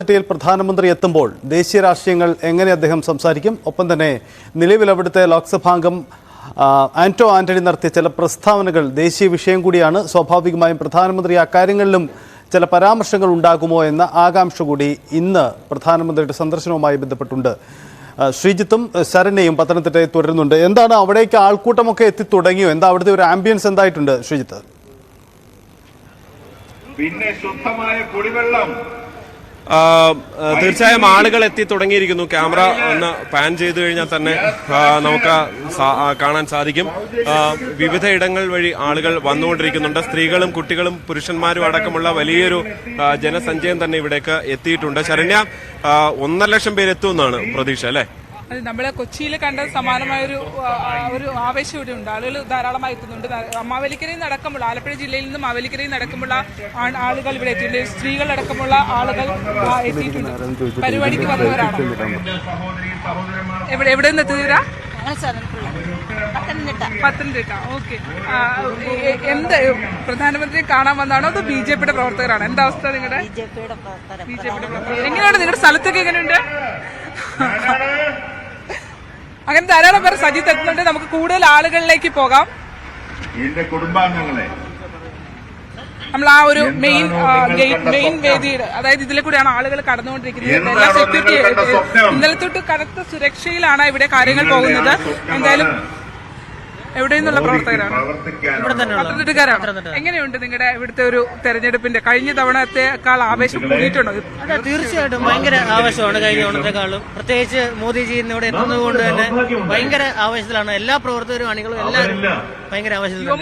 ിൽ പ്രധാനമന്ത്രി എത്തുമ്പോൾ ദേശീയ രാഷ്ട്രീയങ്ങൾ എങ്ങനെ അദ്ദേഹം സംസാരിക്കും? ഒപ്പം തന്നെ നിലവിൽ അവിടുത്തെ ലോക്സഭാംഗം ആന്റോ ആന്റണി നടത്തിയ ചില പ്രസ്താവനകൾ ദേശീയ വിഷയം കൂടിയാണ്. സ്വാഭാവികമായും പ്രധാനമന്ത്രി അക്കാര്യങ്ങളിലും ചില പരാമർശങ്ങൾ ഉണ്ടാകുമോ എന്ന ആകാംക്ഷ കൂടി ഇന്ന് പ്രധാനമന്ത്രിയുടെ സന്ദർശനവുമായി ബന്ധപ്പെട്ടുണ്ട്. ശ്രീജിത്തും ശരണ്യയും പത്തനംതിട്ടയിൽ തുടരുന്നുണ്ട്. എന്താണ് അവിടേക്ക് ആൾക്കൂട്ടമൊക്കെ എത്തി തുടങ്ങിയോ? എന്താ അവിടുത്തെ ഒരു ആംബിയൻസ് എന്തായിട്ടുണ്ട് ശ്രീജിത്ത്? പിന്നെ ശുദ്ധമായ കുടിവെള്ളം തീർച്ചയായും ആളുകൾ എത്തി തുടങ്ങിയിരിക്കുന്നു. ക്യാമറ ഒന്ന് പാൻ ചെയ്തു കഴിഞ്ഞാൽ തന്നെ നമുക്ക് കാണാൻ സാധിക്കും. വിവിധ ഇടങ്ങൾ വഴി ആളുകൾ വന്നുകൊണ്ടിരിക്കുന്നുണ്ട്. സ്ത്രീകളും കുട്ടികളും പുരുഷന്മാരും അടക്കമുള്ള വലിയൊരു ജനസഞ്ചയം തന്നെ ഇവിടേക്ക് എത്തിയിട്ടുണ്ട്. ശരണ്യ, 1.5 ലക്ഷം പേര് എത്തുമെന്നാണ് പ്രതീക്ഷ, അല്ലേ? നമ്മളെ കൊച്ചിയിൽ കണ്ട സമാനമായൊരു ആവേശം ഇവിടെ ഉണ്ട്. ആളുകൾ ധാരാളമായി എത്തുന്നുണ്ട്. മാവേലിക്കരയിൽ നടക്കുമ്പോൾ, ആലപ്പുഴ ജില്ലയിൽ നിന്ന് മാവേലിക്കരയിൽ നടക്കുമ്പോൾ ആളുകൾ ഇവിടെ എത്തിയിട്ടുണ്ട്. സ്ത്രീകളടക്കമുള്ള ആളുകൾ എത്തിയിട്ടുണ്ട്. പരിപാടിക്ക് വന്നവരാണ്. എവിടെ നിന്ന് എത്തിയവരാ? പത്തനംതിട്ട. ഓക്കെ. എന്ത് പ്രധാനമന്ത്രിയെ കാണാൻ വന്നാണോ അതോ ബിജെപിയുടെ പ്രവർത്തകരാണ്? എന്താ അവസ്ഥ നിങ്ങളുടെ? ബിജെപിയുടെ പ്രവർത്തകർ. എങ്ങനെയാണ് നിങ്ങളുടെ സ്ഥലത്തൊക്കെ? എങ്ങനെയുണ്ട്? അങ്ങനെ ധാരാളം പേർ സജിത്ത് എത്തുന്നുണ്ട്. നമുക്ക് കൂടുതൽ ആളുകളിലേക്ക് പോകാം. കുടുംബാംഗങ്ങളെ നമ്മൾ ആ ഒരു മെയിൻ വേദിയുടെ, അതായത് ഇതിലെ കൂടെയാണ് ആളുകൾ കടന്നുകൊണ്ടിരിക്കുന്നത്. എല്ലാ സെക്യൂരിറ്റി ഇന്നലെ തൊട്ട് കനത്ത സുരക്ഷയിലാണ് ഇവിടെ കാര്യങ്ങൾ പോകുന്നത്. എന്തായാലും എവിടെ നിന്നുള്ള പ്രവർത്തകരാണ്? പത്തനംതിട്ടക്കാരാണ്. എങ്ങനെയുണ്ട് നിങ്ങളുടെ ഇവിടുത്തെ ഒരു തെരഞ്ഞെടുപ്പിന്റെ കഴിഞ്ഞ തവണത്തെക്കാൾ ആവേശം കൂടിയിട്ടുണ്ടോ? അതെ, തീർച്ചയായിട്ടും ഭയങ്കര ആവേശമാണ് കഴിഞ്ഞ തവണത്തെക്കാളും. പ്രത്യേകിച്ച് മോദിജി ഇവിടെ എത്തുന്നത് കൊണ്ട് തന്നെ ഭയങ്കര ആവേശത്തിലാണ് എല്ലാ പ്രവർത്തകരും, അണികളും എല്ലാവരും ഭയങ്കര ആവേശത്തിലാണ്.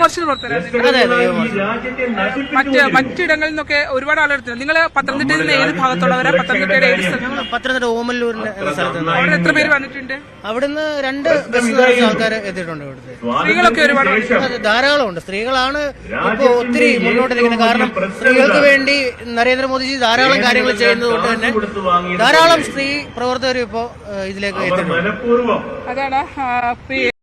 മറ്റിടങ്ങളിൽ നിന്നൊക്കെ ഒരുപാട് ആളുകൾ എത്തുന്നു. നിങ്ങൾ പത്തനംതിട്ടയിൽ നിന്ന് ഏത് ഭാഗത്തുള്ളവരാ? പത്തനംതിട്ടയുടെ ഏത് സ്ഥലം? പത്തനംതിട്ട ഓമല്ലൂരിന്റെ സ്ഥലത്ത്. അവിടെ എത്ര പേര് വന്നിട്ടുണ്ട്? അവിടുന്ന് 2 ബസ് നിറച്ച് ആൾക്കാർ എത്തിയിട്ടുണ്ട്. ഇവിടുത്തെ സ്ത്രീകളൊക്കെ ഒരുപാട് ധാരാളമുണ്ട്. സ്ത്രീകളാണ് ഇപ്പൊ ഒത്തിരി മുന്നോട്ട് നിൽക്കുന്നത്. കാരണം സ്ത്രീകൾക്ക് വേണ്ടി നരേന്ദ്രമോദിജി ധാരാളം കാര്യങ്ങൾ ചെയ്യുന്നത് കൊണ്ട് തന്നെ ധാരാളം സ്ത്രീ പ്രവർത്തകരും ഇപ്പോ ഇതിലേക്ക് എത്തുന്നു. അതാണ്